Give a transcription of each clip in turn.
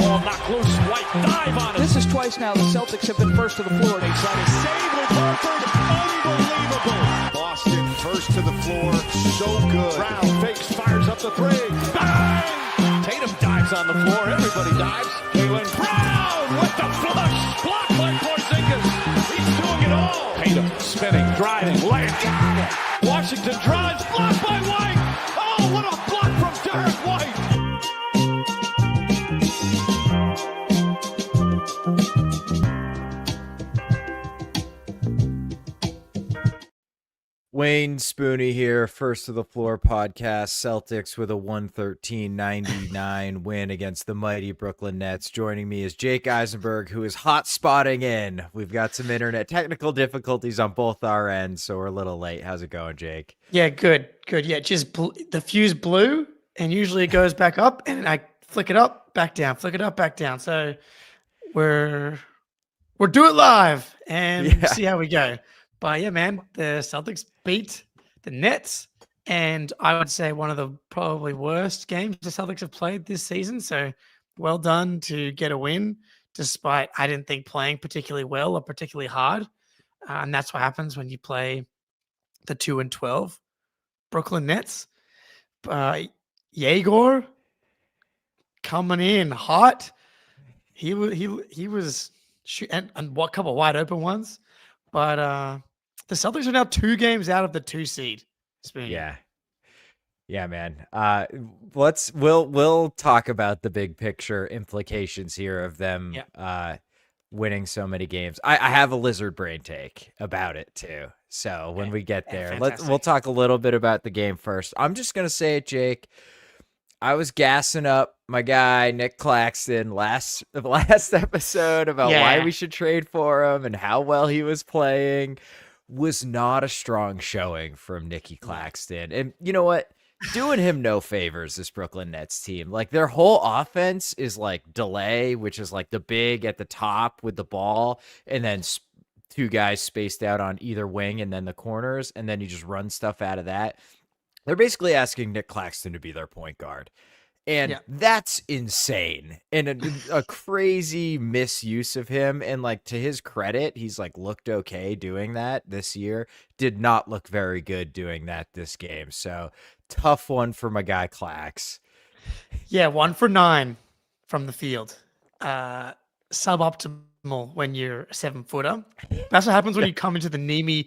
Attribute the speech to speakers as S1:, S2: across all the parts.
S1: ball knocked loose. White dive on it.
S2: This is twice now the Celtics have been first to the floor.
S1: They try to save with Horford. Unbelievable.
S3: Boston first to the floor. So good.
S1: Brown fakes, fires up the three. Bang! Tatum dives on the floor. Everybody dives. Jaylen Brown with the flush. Blocked by Porzingis. He's doing it all. Tatum spinning, driving, layup. Got it. Washington drives. Blocked by White. Oh, what a block from Derrick White.
S4: Wayne Spooney here, First to the Floor podcast. Celtics with a 113-99 win against the mighty Brooklyn Nets. Joining me is Jake Eisenberg, who is hot spotting in. We've got some internet technical difficulties on both our ends, so we're a little late. How's it going, Jake?
S2: Yeah, good. Yeah, just the fuse blew, and usually it goes back up, and I flick it up, back down, flick it up, back down. So we're do it live and see how we go. But yeah, man, the Celtics beat the Nets, and I would say one of the probably worst games the Celtics have played this season. So well done to get a win, despite I didn't think playing particularly well or particularly hard. And that's what happens when you play the 2-12 Brooklyn Nets. Yegor coming in hot. He was shooting and what couple wide open ones, but the Celtics are now 2 games out of the 2 seed. Spoony.
S4: Yeah, man. We'll talk about the big picture implications here of them winning so many games. I have a lizard brain take about it too. So when we get there, we'll talk a little bit about the game first. I'm just gonna say it, Jake. I was gassing up my guy Nick Claxton the last episode about why we should trade for him and how well he was playing. Was not a strong showing from Nicky Claxton. And you know what? Doing him no favors, this Brooklyn Nets team. Like, their whole offense is like delay, which is like the big at the top with the ball, and then 2 guys spaced out on either wing and then the corners, and then you just run stuff out of that. They're basically asking Nick Claxton to be their point guard. And that's insane and a crazy misuse of him. And like, to his credit, he's like looked okay doing that this year. Did not look very good doing that this game. So tough one for my guy Clax.
S2: Yeah, 1 for 9 from the field. Suboptimal when you're a 7-footer. That's what happens when you come into the Nemi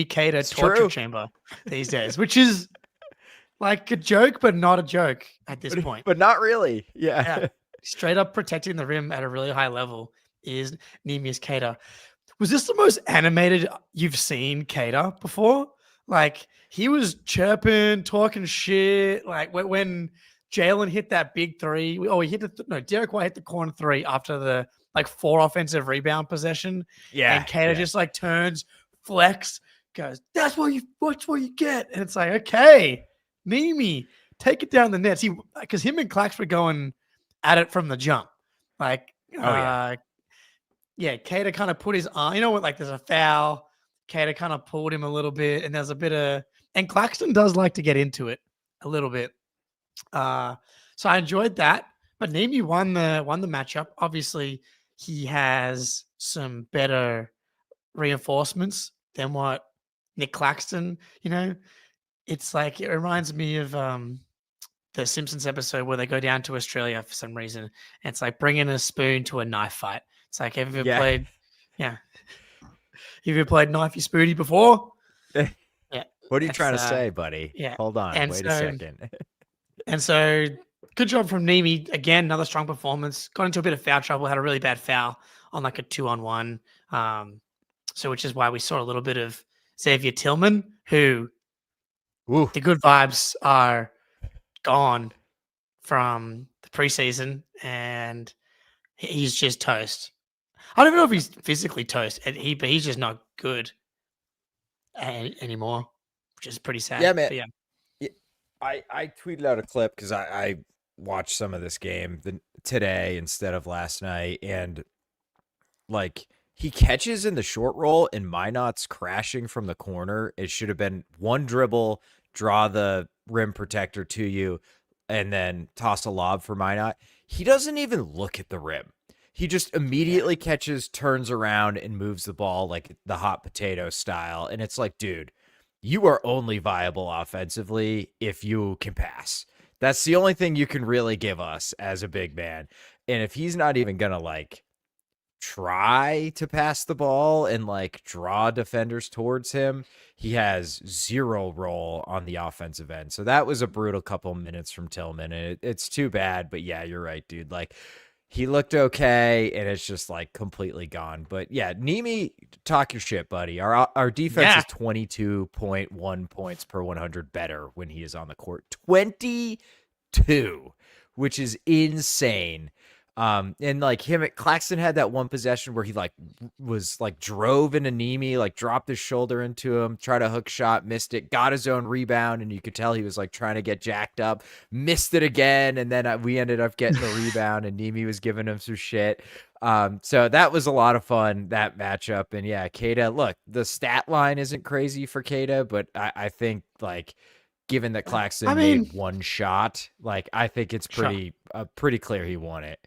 S2: Queta torture chamber these days, which is like a joke, but not a joke at this point.
S4: But not really. Yeah.
S2: Straight up protecting the rim at a really high level is Nemi's Queta. Was this the most animated you've seen Queta before? Like, he was chirping, talking shit. Like, when Jaylen hit that big 3. Derrick White hit the corner 3 after the 4 offensive rebound possession. Yeah. And Queta just like turns, flex, goes, that's what you get. And it's like, okay. Nemi, take it down the Nets. Because him and Clax were going at it from the jump. Like, Queta kind of put his arm. You know what? Like, there's a foul. Queta kind of pulled him a little bit, and there's a bit of. And Claxton does like to get into it a little bit. So I enjoyed that. But Nemi won the matchup. Obviously, he has some better reinforcements than what Nick Claxton. It's like, it reminds me of the Simpsons episode where they go down to Australia for some reason. And it's like bringing a spoon to a knife fight. It's like, have you ever played Knifey Spoony before? Yeah.
S4: What are you trying to say, buddy?
S2: Yeah.
S4: Hold on. Wait a second.
S2: And so, good job from Nemi. Again, another strong performance. Got into a bit of foul trouble. Had a really bad foul on like a 2-on-1. So, which is why we saw a little bit of Xavier Tillman, who...
S4: Ooh.
S2: The good vibes are gone from the preseason, and he's just toast. I don't even know if he's physically toast, but he's just not good anymore, which is pretty sad.
S4: Yeah, man. I tweeted out a clip because I watched some of this game today instead of last night, and like, he catches in the short roll, and Minott's crashing from the corner. It should have been one dribble, draw the rim protector to you, and then toss a lob for Minott. He doesn't even look at the rim. He just immediately catches, turns around, and moves the ball like the hot potato style. And it's like, dude, you are only viable offensively if you can pass. That's the only thing you can really give us as a big man. And if he's not even going to like try to pass the ball and like draw defenders towards him, he has zero role on the offensive end. So that was a brutal couple minutes from Tillman. And it's too bad, but yeah, you're right, dude. Like he looked okay and it's just like completely gone. But yeah, Nimi, talk your shit, buddy. Our defense is 22.1 points per 100 better when he is on the court. 22, which is insane. And like Claxton had that one possession where he like was like drove into Nimi, like dropped his shoulder into him, tried a hook shot, missed it, got his own rebound, and you could tell he was like trying to get jacked up, missed it again, and then we ended up getting the rebound, and Nimi was giving him some shit. So that was a lot of fun, that matchup. And yeah, Queta, look, the stat line isn't crazy for Queta, but I think like given that Claxton made one shot, like I think it's pretty clear he won it.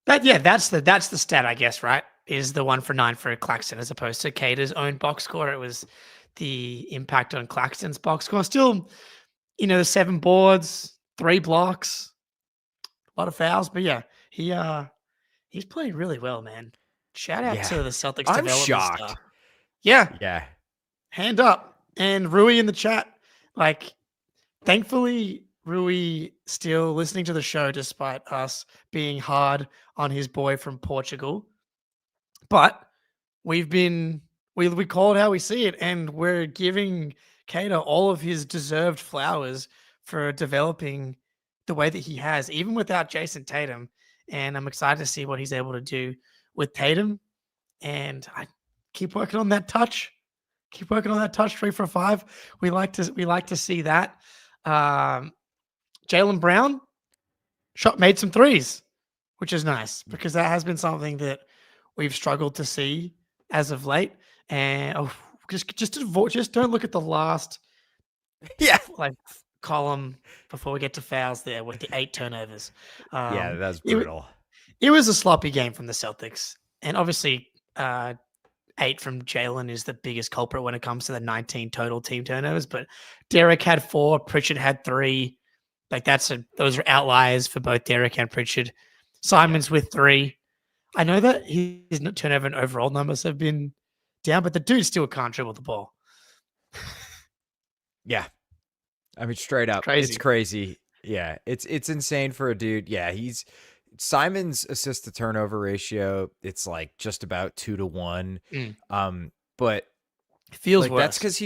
S2: That's the stat, I guess, right? Is the 1 for 9 for Claxton as opposed to Queta's own box score. It was the impact on Claxton's box score. Still, the 7 boards, 3 blocks, a lot of fouls, but yeah, he's playing really well, man. Shout out to the Celtics.
S4: I'm shocked.
S2: Stuff. Yeah. Hand up. And Rui in the chat, like, thankfully, Rui still listening to the show despite us being hard on his boy from Portugal. But we call it how we see it, and we're giving Queta all of his deserved flowers for developing the way that he has, even without Jason Tatum. And I'm excited to see what he's able to do with Tatum. And I keep working on that touch. 3 for 5. We like to see that. Jaylen Brown made some threes, which is nice because that has been something that we've struggled to see as of late. And just don't look at the last column before we get to fouls there with the 8 turnovers.
S4: That's brutal.
S2: It was a sloppy game from the Celtics, and obviously 8 from Jaylen is the biggest culprit when it comes to the 19 total team turnovers. But Derrick had 4, Pritchard had 3. Like those are outliers for both Derrick and Pritchard. Simons with 3. I know that his turnover and overall numbers have been down, but the dude still can't dribble the ball.
S4: Yeah. I mean, straight up. It's crazy. Yeah. It's insane for a dude. Yeah. Simon's assist to turnover ratio, it's like just about 2-1. But
S2: it feels
S4: like
S2: worse.
S4: That's because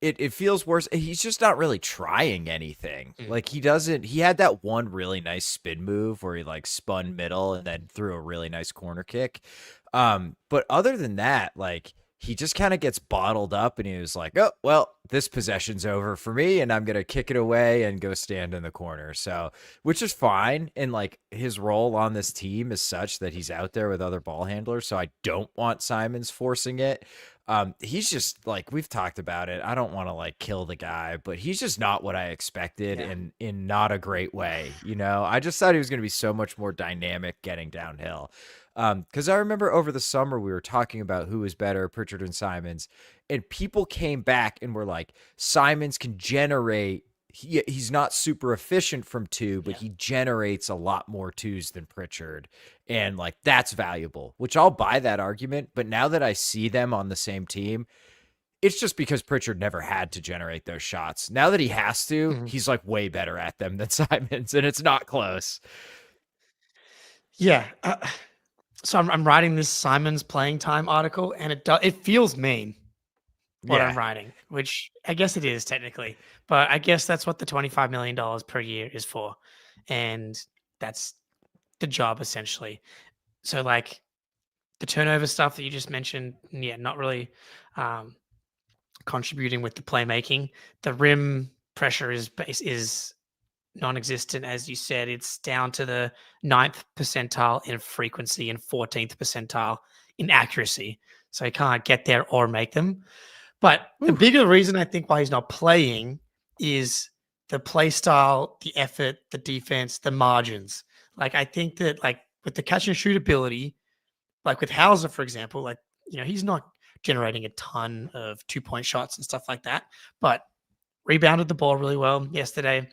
S4: it feels worse. He's just not really trying anything. Like he had that one really nice spin move where he like spun middle and then threw a really nice corner kick. But other than that, like he just kind of gets bottled up and he was like, oh, well, this possession's over for me and I'm going to kick it away and go stand in the corner. So, which is fine. And like his role on this team is such that he's out there with other ball handlers. So I don't want Simons forcing it. He's just like, we've talked about it. I don't want to like kill the guy, but he's just not what I expected and in not a great way. I just thought he was going to be so much more dynamic getting downhill. Because I remember over the summer we were talking about who was better, Pritchard and Simons, and people came back and were like, Simons can generate. He's not super efficient from 2, but he generates a lot more 2s than Pritchard. And like, that's valuable, which I'll buy that argument. But now that I see them on the same team, it's just because Pritchard never had to generate those shots. Now that he has to, he's like way better at them than Simons, and it's not close.
S2: Yeah. So I'm writing this Simons playing time article, and it feels mean what I'm writing, which I guess it is technically, but I guess that's what the $25 million per year is for. And that's the job essentially. So like the turnover stuff that you just mentioned, not really contributing with the playmaking. The rim pressure is non-existent, as you said. It's down to the 9th percentile in frequency and 14th percentile in accuracy. So he can't get there or make them. But the bigger reason I think why he's not playing is the play style, the effort, the defense, the margins. Like, I think that, like, with the catch and shoot ability, like with Hauser, for example, like, he's not generating a ton of 2-point shots and stuff like that, but rebounded the ball really well yesterday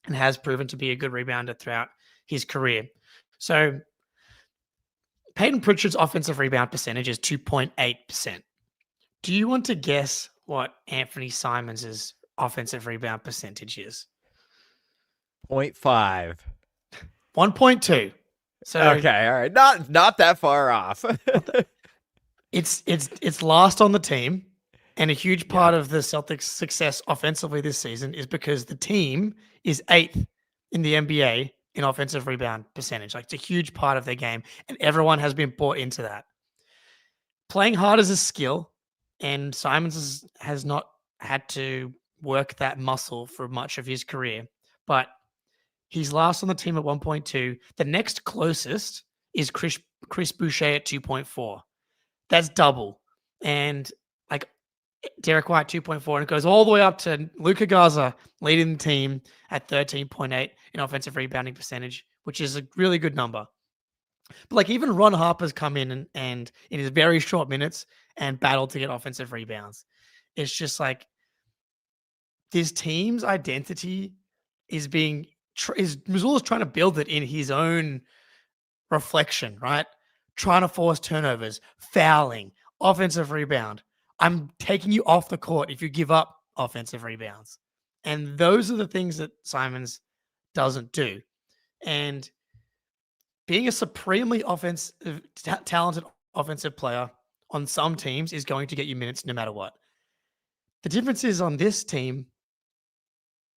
S2: and has proven to be a good rebounder throughout his career. So Payton Pritchard's offensive rebound percentage is 2.8%. Do you want to guess what Anthony Simons's offensive rebound percentage is?
S4: 0.5.
S2: 1.2. So
S4: okay, all right, not that far off.
S2: it's last on the team, and a huge part of the Celtics' success offensively this season is because the team is 8th in the NBA in offensive rebound percentage. Like, it's a huge part of their game, and everyone has been bought into that. Playing hard is a skill, and Simons has not had to work that muscle for much of his career, but he's last on the team at 1.2. The next closest is Chris Boucher at 2.4. That's double. And like Derrick White 2.4, and it goes all the way up to Luka Garza leading the team at 13.8 in offensive rebounding percentage, which is a really good number. But like, even Ron Harper's come in and in his very short minutes and battled to get offensive rebounds. It's just like this team's identity is Mazzulla's trying to build it in his own reflection, right? Trying to force turnovers, fouling, offensive rebound. I'm taking you off the court if you give up offensive rebounds. And those are the things that Simons doesn't do. And being a supremely talented offensive player on some teams is going to get you minutes no matter what. The difference is on this team,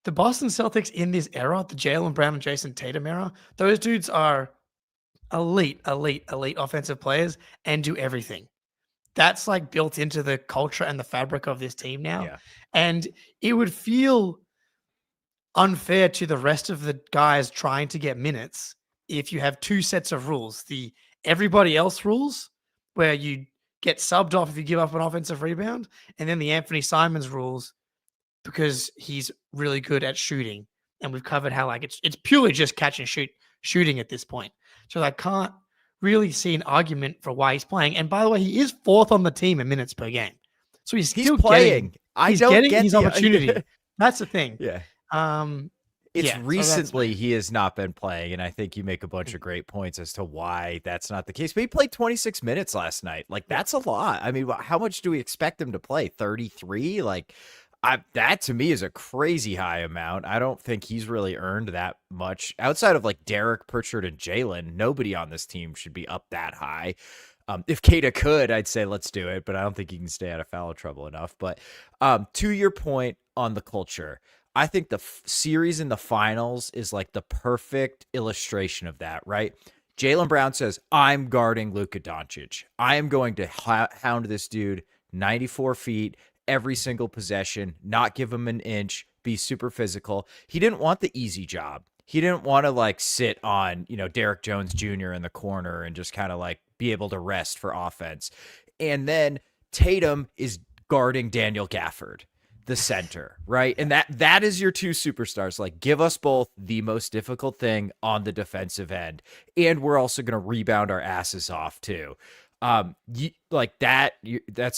S2: the Boston Celtics in this era, the Jaylen Brown and Jason Tatum era, those dudes are elite offensive players and do everything. That's like built into the culture and the fabric of this team now.
S4: Yeah.
S2: And it would feel unfair to the rest of the guys trying to get minutes if you have two sets of rules. The everybody else rules, where you get subbed off if you give up an offensive rebound, and then the Anthony Simons rules, because he's really good at shooting. And we've covered how like it's purely just catch and shooting at this point. So I can't really see an argument for why he's playing. And by the way, he is 4th on the team in minutes per game. So he's still
S4: playing.
S2: He's getting his opportunity. That's the thing.
S4: Yeah.
S2: It's
S4: recently he has not been playing, and I think you make a bunch of great points as to why that's not the case. But he played 26 minutes last night. Like, that's a lot. I mean, how much do we expect him to play? 33? Like, that to me is a crazy high amount. I don't think he's really earned that much. Outside of like Derrick, Pritchard, and Jaylen, nobody on this team should be up that high. If Queta could, I'd say let's do it, but I don't think he can stay out of foul trouble enough. But to your point on the culture, I think the series in the finals is like the perfect illustration of that, right? Jaylen Brown says, I'm guarding Luka Doncic. I am going to hound this dude 94 feet every single possession, not give him an inch, be super physical. He didn't want the easy job. He didn't want to like sit on, Derrick Jones Jr. in the corner and just kind of like be able to rest for offense. And then Tatum is guarding Daniel Gafford, the center, right? And that is your two superstars. Like, give us both the most difficult thing on the defensive end, and we're also going to rebound our asses off too. That's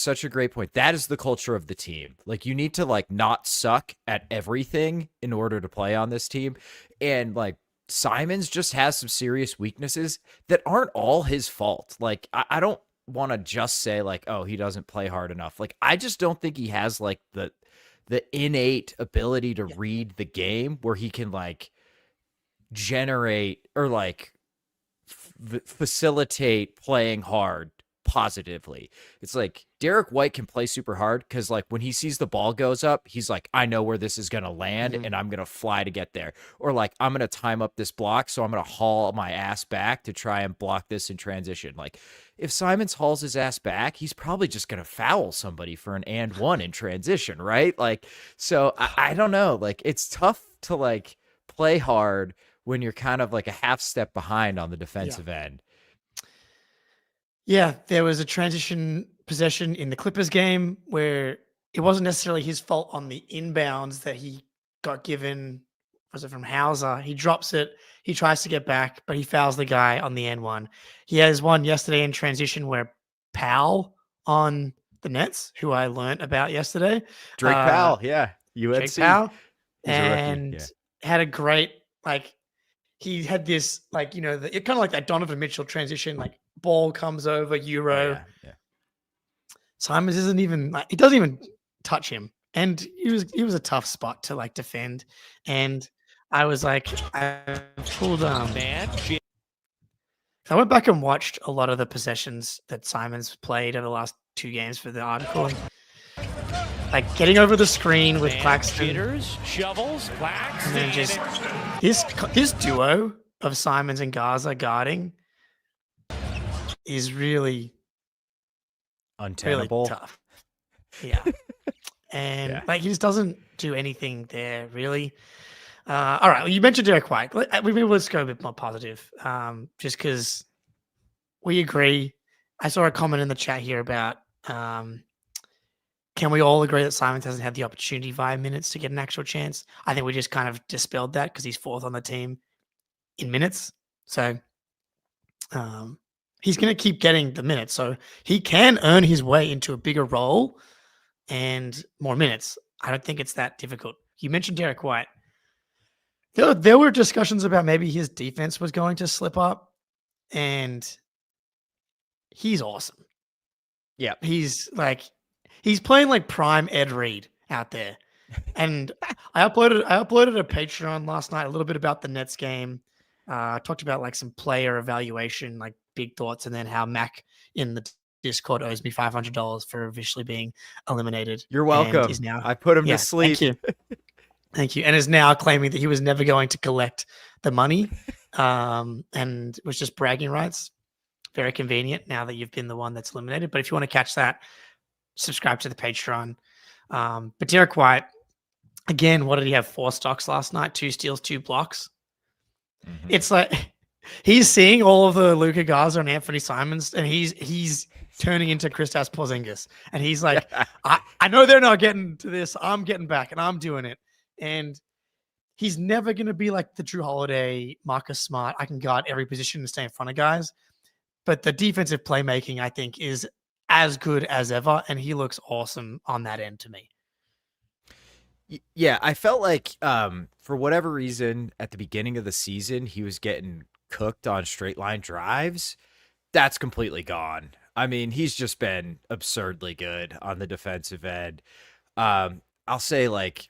S4: such a great point. That is the culture of the team. Like, you need to like not suck at everything in order to play on this team. And like, Simons just has some serious weaknesses that aren't all his fault. Like, I don't want to just say like, oh, he doesn't play hard enough. Like, I just don't think he has like the innate ability to read the game where he can like generate or like facilitate playing hard positively. It's like Derrick White can play super hard because like when he sees the ball goes up, he's like, I know where this is going to land and I'm going to fly to get there. Or like, I'm going to time up this block, so I'm going to haul my ass back to try and block this in transition. Like, if Simons hauls his ass back, he's probably just going to foul somebody for an and one in transition, right? Like, so I don't know. Like, it's tough to like play hard when you're kind of like a half step behind on the defensive end.
S2: Yeah, there was a transition possession in the Clippers game where it wasn't necessarily his fault on the inbounds that he got given, was it from Hauser? He drops it. He tries to get back, but he fouls the guy on the N1. He has one yesterday in transition where Powell on the Nets, who I learned about yesterday.
S4: Drake Powell, yeah. UNC.
S2: Drake Powell.
S4: He's a rookie,
S2: And had a great, like, he had this, like, kind of like that Donovan Mitchell transition, like ball comes over, Euro.
S4: Yeah.
S2: Simons isn't even, like, he doesn't even touch him. And he was a tough spot to like defend. And I was like, I pulled I went back and watched a lot of the possessions that Simons played over the last 2 games for the article. And, like getting over the screen with Claxton,
S1: shovels, Claxton,
S2: and then just this duo of Simons and Garza guarding is really
S4: untenable,
S2: really tough. Yeah, and like he just doesn't do anything there really. All right, well, you mentioned Derrick White. Let's go a bit more positive, just because we agree. I saw a comment in the chat here about. Can we all agree that Simons hasn't had the opportunity via minutes to get an actual chance? I think we just kind of dispelled that because he's 4th on the team in minutes. So he's going to keep getting the minutes. So he can earn his way into a bigger role and more minutes. I don't think it's that difficult. You mentioned Derrick White. There were discussions about maybe his defense was going to slip up, and he's awesome.
S4: Yeah.
S2: He's playing like prime Ed Reed out there. And I uploaded a Patreon last night, a little bit about the Nets game. Talked about like some player evaluation, like big thoughts, and then how Mac in the Discord owes me $500 for officially being eliminated.
S4: You're welcome. I put him to sleep.
S2: Thank you. And is now claiming that he was never going to collect the money and was just bragging rights. Very convenient now that you've been the one that's eliminated. But if you want to catch that, subscribe to the Patreon. But Derrick White, again, what did he have? 4 stocks last night, 2 steals, 2 blocks. Mm-hmm. It's like he's seeing all of the Luka Garza and Anthony Simons, and he's turning into Kristaps Porzingis. And he's like, I know they're not getting to this. I'm getting back, and I'm doing it. And he's never going to be like the Drew Holiday, Marcus Smart. I can guard every position and stay in front of guys. But the defensive playmaking, I think, is as good as ever, and he looks awesome on that end to me.
S4: Yeah, I felt like for whatever reason at the beginning of the season he was getting cooked on straight line drives. That's completely gone. I mean, he's just been absurdly good on the defensive end. I'll say like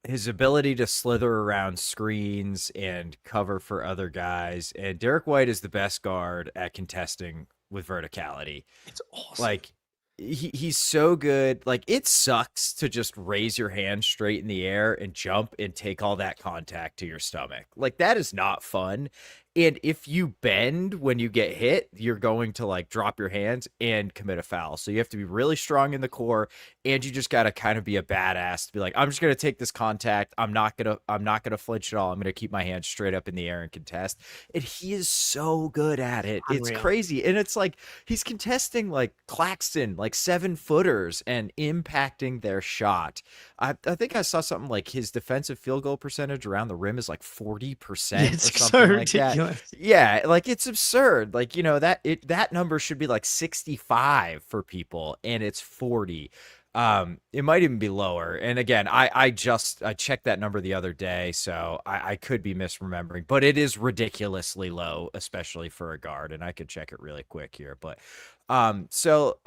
S4: his ability to slither around screens and cover for other guys, and Derrick White is the best guard at contesting with verticality.
S2: It's awesome.
S4: Like he's so good. Like it sucks to just raise your hand straight in the air and jump and take all that contact to your stomach. Like that is not fun. And if you bend when you get hit, you're going to like drop your hands and commit a foul. So you have to be really strong in the core, and you just got to kind of be a badass to be like, I'm just going to take this contact. I'm not going to flinch at all. I'm going to keep my hands straight up in the air and contest. And he is so good at it. Unreal. It's crazy. And it's like he's contesting like Claxton, like 7-footers, and impacting their shot. I think I saw something like his defensive field goal percentage around the rim is like 40% or something
S2: so
S4: like
S2: ridiculous.
S4: That. Yeah, like it's absurd. Like, you know, that number should be like 65 for people, and it's 40. It might even be lower. And again, I checked that number the other day, so I could be misremembering, but it is ridiculously low, especially for a guard. And I could check it really quick here, but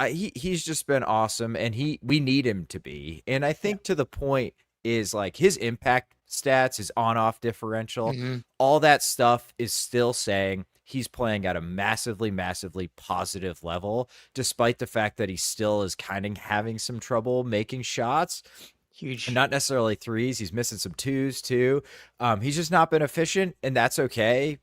S4: he's just been awesome, and we need him to be. And I think to the point is like his impact stats, his on-off differential, all that stuff is still saying he's playing at a massively, massively positive level, despite the fact that he still is kind of having some trouble making shots.
S2: Huge.
S4: And not necessarily threes. He's missing some twos too. He's just not been efficient, and that's okay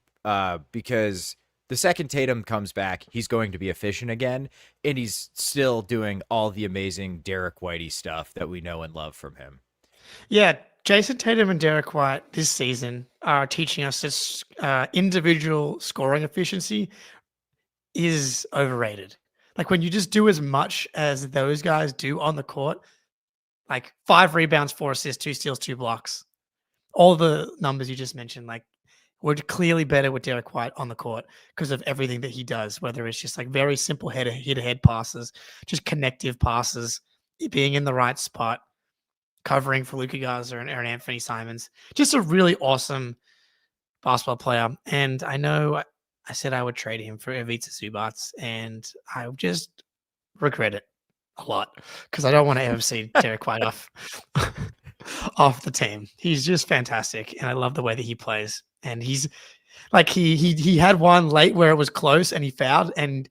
S4: because the second Tatum comes back, he's going to be efficient again, and he's still doing all the amazing Derrick Whitey stuff that we know and love from him.
S2: Yeah, Jason Tatum and Derrick White this season are teaching us that individual scoring efficiency is overrated. Like when you just do as much as those guys do on the court, Like 5 rebounds, 4 assists, 2 steals, 2 blocks. All the numbers you just mentioned, like we're clearly better with Derrick White on the court because of everything that he does, whether it's just like very simple head-to-head passes, just connective passes, being in the right spot, covering for Luka Garza and Aaron Anthony Simons. Just a really awesome basketball player. And I know I said I would trade him for Ivica Zubac, and I just regret it a lot because I don't want to ever see Derrick White off the team. He's just fantastic, and I love the way that he plays. And he's like he had one late where it was close and he fouled, and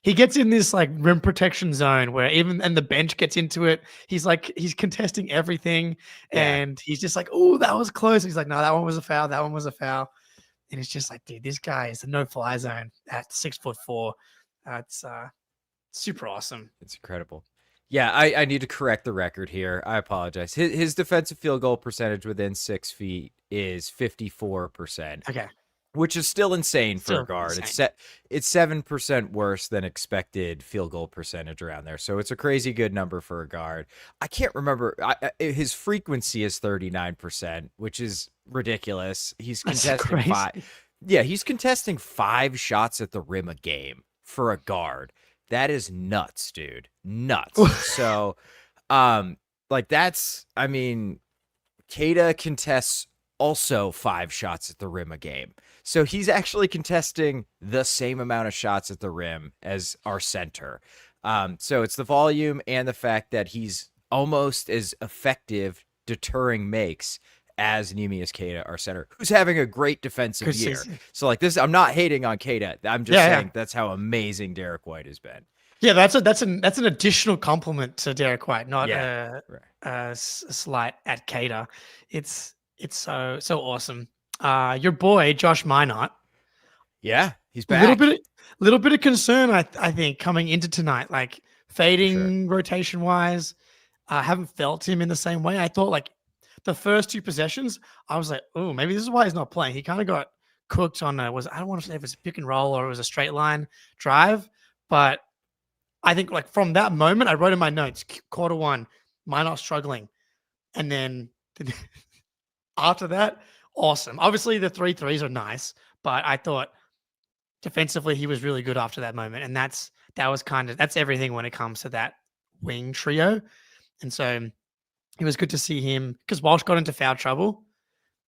S2: he gets in this like rim protection zone where and the bench gets into it. He's contesting everything, and he's just like, oh, that was close. He's like, no, that one was a foul. That one was a foul. And it's just like, dude, this guy is a no-fly zone at 6'4". It's super awesome.
S4: It's incredible. Yeah, I need to correct the record here. I apologize. His defensive field goal percentage within 6 feet is 54%.
S2: Okay.
S4: Which is still insane for a guard.
S2: Insane.
S4: It's 7% worse than expected field goal percentage around there. So it's a crazy good number for a guard. I can't remember. His frequency is 39%, which is ridiculous. He's contesting 5. Yeah, he's contesting 5 shots at the rim a game for a guard. That is nuts, dude. Nuts. So, that's, I mean, Queta contests also 5 shots at the rim a game. So he's actually contesting the same amount of shots at the rim as our center. So it's the volume and the fact that he's almost as effective deterring makes as Neemias Queta, our center, who's having a great defensive year. So like this, I'm not hating on Queta. I'm just saying that's how amazing Derrick White has been.
S2: Yeah, that's an additional compliment to Derrick White, not a slight at Queta. It's so awesome. Your boy Josh Minott.
S4: Yeah, he's back.
S2: Little bit of concern, I think, coming into tonight, like fading rotation wise. I haven't felt him in the same way. I thought like the first 2 possessions, I was like, oh, maybe this is why he's not playing. He kind of got cooked on I don't want to say if it's a pick and roll or it was a straight line drive, but I think like from that moment, I wrote in my notes, quarter 1, Minott struggling, and then after that, awesome. Obviously, the 3 threes are nice, but I thought defensively he was really good after that moment, and that's everything when it comes to that wing trio. And so it was good to see him because Walsh got into foul trouble,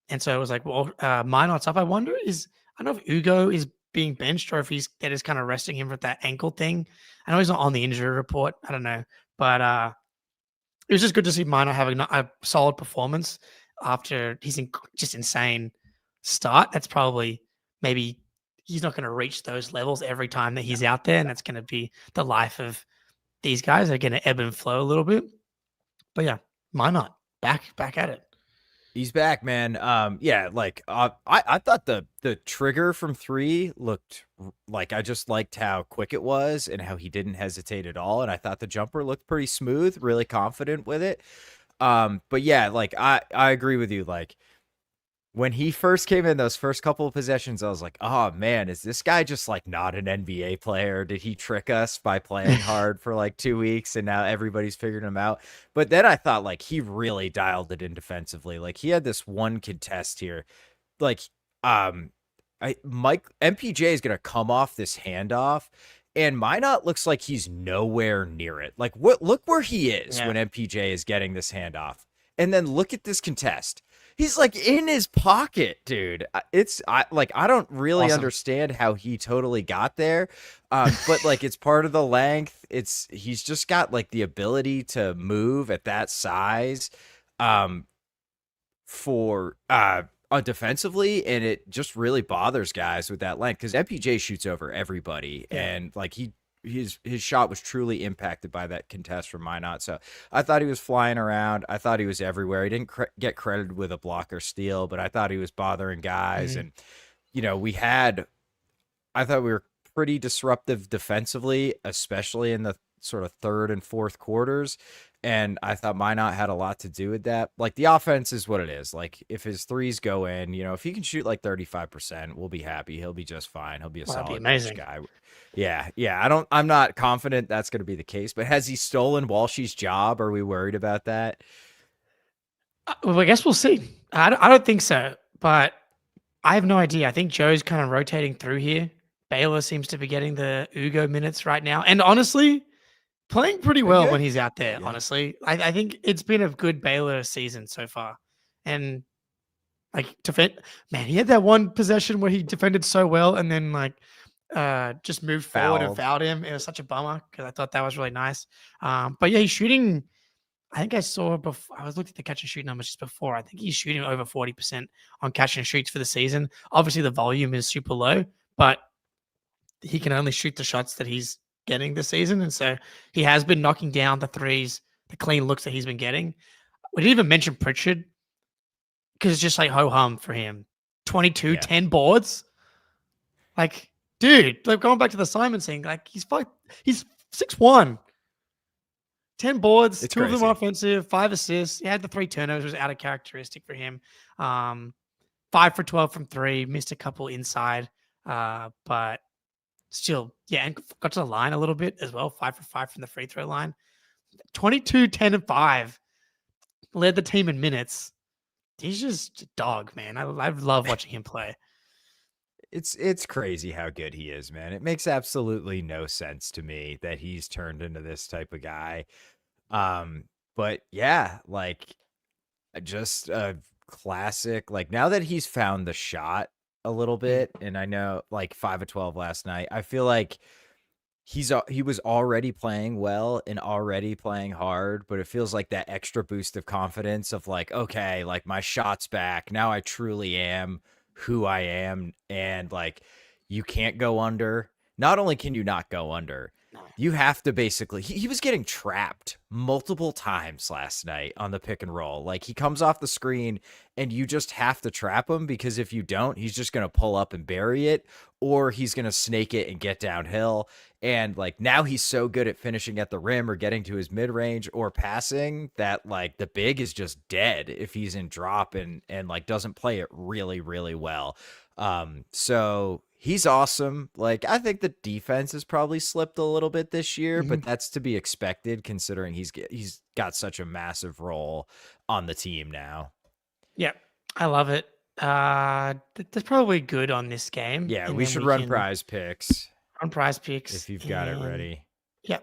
S2: and so it was like, well, Minott's up. I don't know if Ugo is being benched or if that is kind of resting him with that ankle thing. I know he's not on the injury report. I don't know, but it was just good to see Minott having a solid performance after his just insane start. That's probably maybe he's not going to reach those levels every time that he's out there, and that's going to be the life of these guys. They're going to ebb and flow a little bit, but yeah, Minott back at it.
S4: He's back, man. I thought the trigger from 3 looked like, I just liked how quick it was and how he didn't hesitate at all. And I thought the jumper looked pretty smooth, really confident with it. But yeah, like I agree with you. Like when he first came in those first couple of possessions, I was like, oh man, is this guy just like not an NBA player? Did he trick us by playing hard for like 2 weeks and now everybody's figured him out? But then I thought like he really dialed it in defensively. Like he had this one contest here. Like MPJ is gonna come off this handoff, and Minott looks like he's nowhere near it. Like look where he is when MPJ is getting this handoff. And then look at this contest. He's like in his pocket, dude. I don't really understand how he totally got there. But like it's part of the length. He's just got like the ability to move at that size for defensively, and it just really bothers guys with that length because MPJ shoots over everybody, and like his shot was truly impacted by that contest from Minott. So I thought he was flying around. I thought he was everywhere. He didn't get credited with a block or steal, but I thought he was bothering guys. And, you know, I thought we were pretty disruptive defensively, especially in the sort of third and fourth quarters. And I thought Minott had a lot to do with that. Like, the offense is what it is. Like, if his threes go in, if he can shoot like 35%, we'll be happy. He'll be just fine. He'll be a
S2: That'd be
S4: solid bench
S2: amazing.
S4: guy. Yeah. I'm not confident that's going to be the case, but has he stolen Walsh's job? Are we worried about that?
S2: Well, I guess we'll see. I don't think so, but I have no idea. I think Joe's kind of rotating through here. Baylor seems to be getting the Ugo minutes right now. And honestly, playing pretty well when he's out there, honestly. I think it's been a good Baylor season so far. And like man, he had that one possession where he defended so well and then just moved forward and fouled him. It was such a bummer because I thought that was really nice. But yeah, he's shooting. I think I saw before. I was looking at the catch and shoot numbers just before. I think he's shooting over 40% on catch and shoots for the season. Obviously, the volume is super low, but he can only shoot the shots that he's getting this season. And so he has been knocking down the threes, the clean looks that he's been getting. We didn't even mention Pritchard because it's just like ho-hum for him. 22, 10 boards. Like, dude, like going back to the Simon thing, like he's 6'1". 10 boards,
S4: it's
S2: 2
S4: crazy.
S2: of them offensive, 5 assists. He had the 3 turnovers, was out of characteristic for him. 5 for 12 from 3, missed a couple inside. But still, and got to the line a little bit as well. 5 for 5 from the free throw line. 22, 10, and 5. Led the team in minutes. He's just a dog, man. I love watching him play.
S4: It's crazy how good he is, man. It makes absolutely no sense to me that he's turned into this type of guy. But yeah, like just a classic. Like, now that he's found the shot a little bit, and I know like 5 of 12 last night, I feel like he was already playing well and already playing hard, but it feels like that extra boost of confidence of like, okay, like my shot's back. Now I truly am who I am, and like you can't go under. Not only can you not go under, you have to basically he was getting trapped multiple times last night on the pick and roll. Like, he comes off the screen and you just have to trap him, because if you don't, he's just going to pull up and bury it, or he's going to snake it and get downhill. And like, now he's so good at finishing at the rim or getting to his mid-range or passing that like the big is just dead if he's in drop and like doesn't play it really, really well. So he's awesome. Like, I think the defense has probably slipped a little bit this year, but that's to be expected considering he's got such a massive role on the team now.
S2: Yeah, I love it. That's probably good on this game.
S4: Yeah, we should run prize picks.
S2: On prize picks.
S4: If you've got it ready.
S2: Yeah.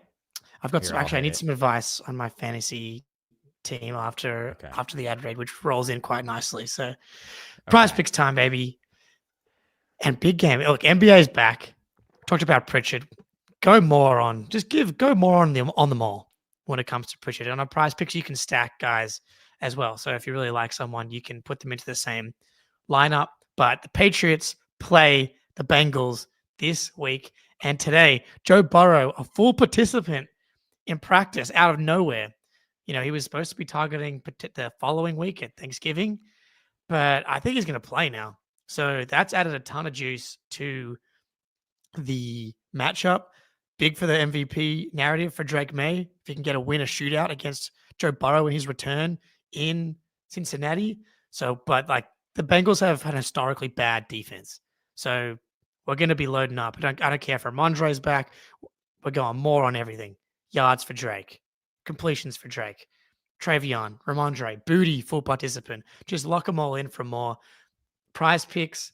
S2: I've got I need some advice on my fantasy team after the ad read, which rolls in quite nicely. So prize picks time, baby. And big game. Look, NBA is back. Talked about Pritchard. Go more on them all when it comes to Pritchard. And on prize picks, you can stack guys as well. So if you really like someone, you can put them into the same lineup. But the Patriots play the Bengals this week. And today, Joe Burrow, a full participant in practice out of nowhere. He was supposed to be targeting the following week at Thanksgiving, but I think he's going to play now. So that's added a ton of juice to the matchup. Big for the MVP narrative for Drake May. If he can get a shootout against Joe Burrow in his return in Cincinnati. But like, the Bengals have had historically bad defense. So we're going to be loading up. I don't care if Ramondre's back. We're going more on everything. Yards for Drake. Completions for Drake. Travion, Ramondre, Booty, full participant. Just lock them all in for more. Prize picks.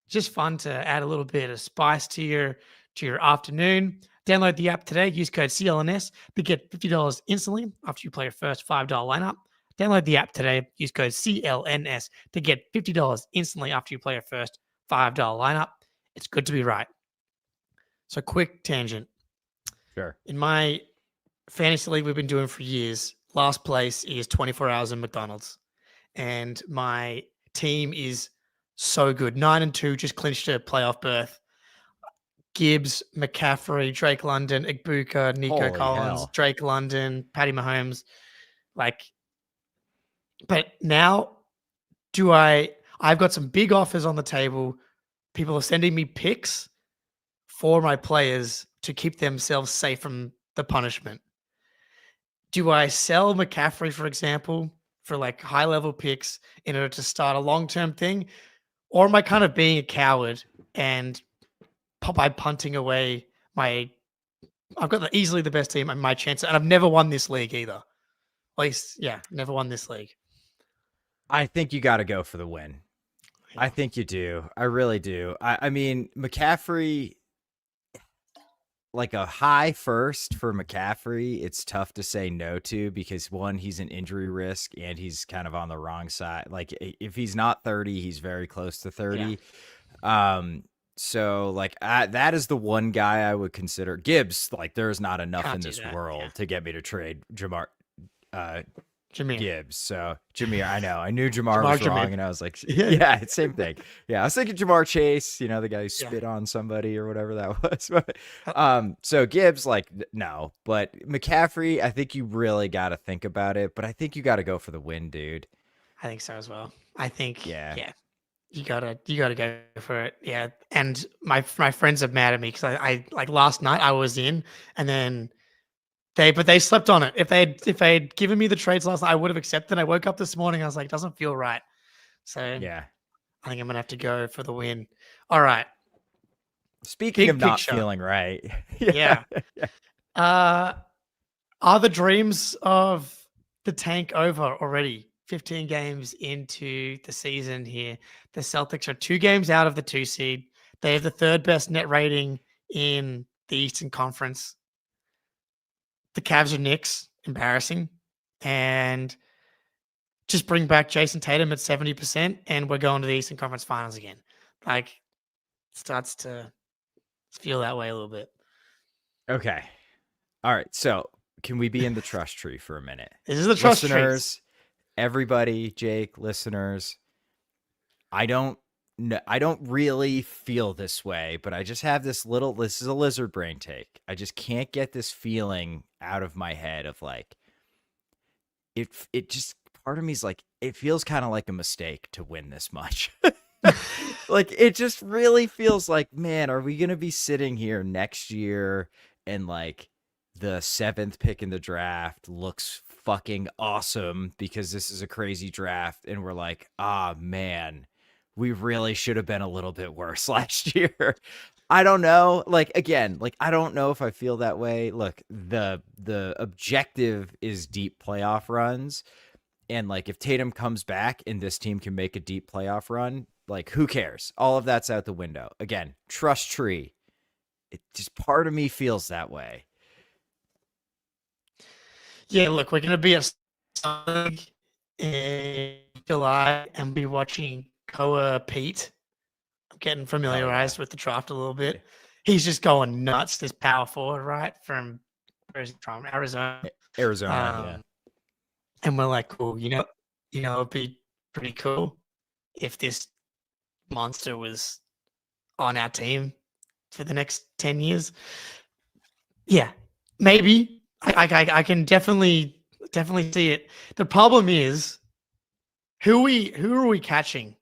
S2: Just fun to add a little bit of spice to your afternoon. Download the app today. Use code CLNS to get $50 instantly after you play your first $5 lineup. Download the app today. Use code CLNS to get $50 instantly after you play your first $5 lineup. It's good to be right. So, quick tangent.
S4: Sure.
S2: In my fantasy league we've been doing for years, last place is 24 hours in McDonald's. And my team is so good. 9-2, just clinched a playoff berth. Gibbs, McCaffrey, Drake London, Igbuka, Nico Collins, Drake London, Patty Mahomes. But now I've got some big offers on the table. People are sending me picks for my players to keep themselves safe from the punishment. do I sell McCaffrey, for example, for like high level picks in order to start a long term thing? Or am I kind of being a coward and by punting away I've got easily the best team and my chance, and I've never won this league either. At least, yeah, never won this league.
S4: I think you got to go for the win.
S2: Yeah.
S4: I think you do. I really do. I mean, McCaffrey, like a high first for McCaffrey, it's tough to say no to because one, he's an injury risk and he's kind of on the wrong side. Like if he's not 30, he's very close to 30. Yeah. So like that is the one guy I would consider. Gibbs, like there's not enough in this world to get me to trade Jameer Gibbs. So Jameer, I know. I knew Jamar was wrong, and I was like, yeah, same thing. Yeah, I was thinking Jamar Chase, the guy who spit on somebody or whatever that was. So Gibbs, like, no. But McCaffrey, I think you really got to think about it. But I think you got to go for the win, dude.
S2: I think so as well. I think, you gotta go for it. Yeah. And my friends are mad at me because I like last night I was in, and then they slept on it. If they had given me the trades last night, I would have accepted. I woke up this morning, I was like, it doesn't feel right. So yeah, I think I'm gonna have to go for the win. All right.
S4: Speaking of not feeling right.
S2: Yeah. Are the dreams of the tank over already? 15 games into the season here. The Celtics are 2 games out of the 2 seed. They have the 3rd best net rating in the Eastern Conference. The Cavs are Knicks, embarrassing. And just bring back Jason Tatum at 70%, and we're going to the Eastern Conference Finals again. Like, it starts to feel that way a little bit.
S4: Okay. All right. So, can we be in the trust tree for a minute?
S2: This is the trust tree.
S4: Everybody, Jake, listeners, I don't really feel this way, but I just have this is a lizard brain take. I just can't get this feeling out of my head of like, it just, part of me is like, it feels kind of like a mistake to win this much. Like, it just really feels like, man, are we going to be sitting here next year and like the 7th pick in the draft looks fucking awesome because this is a crazy draft, and we're like, man, we really should have been a little bit worse last year. I don't know. Like, again, like, I don't know if I feel that way. Look, the objective is deep playoff runs, and like if Tatum comes back and this team can make a deep playoff run, like, who cares? All of that's out the window. Again, trust tree. It just, part of me feels that way.
S2: Yeah, look, we're going to be at in July and be watching Koa Pete. I'm getting familiarized with the draft a little bit. He's just going nuts, this power forward, right? From Arizona.
S4: Yeah.
S2: And we're like, cool, it'd be pretty cool if this monster was on our team for the next 10 years. Yeah, maybe. I can definitely see it. The problem is, who are we catching?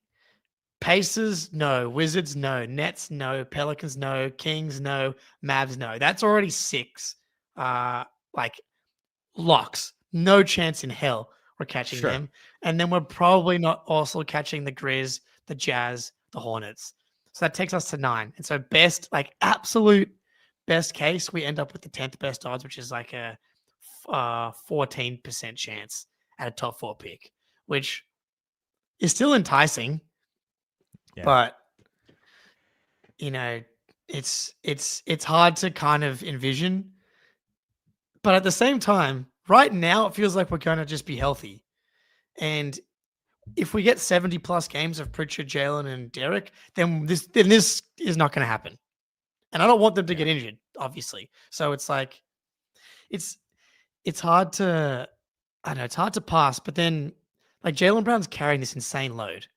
S2: Pacers, no. Wizards, no. Nets, no. Pelicans, no. Kings, no. Mavs, no. That's already 6. Like, locks. No chance in hell we're catching them. And then we're probably not also catching the Grizz, the Jazz, the Hornets. So that takes us to 9. And so absolute best case, we end up with the 10th best odds, which is like a 14% chance at a top 4 pick, which is still enticing. Yeah. But it's hard to kind of envision. But at the same time, right now it feels like we're going to just be healthy. And if we get 70 plus games of Pritchard, Jalen, and Derrick, then this is not going to happen. And I don't want them to get injured, obviously. So it's like, it's hard to, I don't know, it's hard to pass. But then, like, Jaylen Brown's carrying this insane load.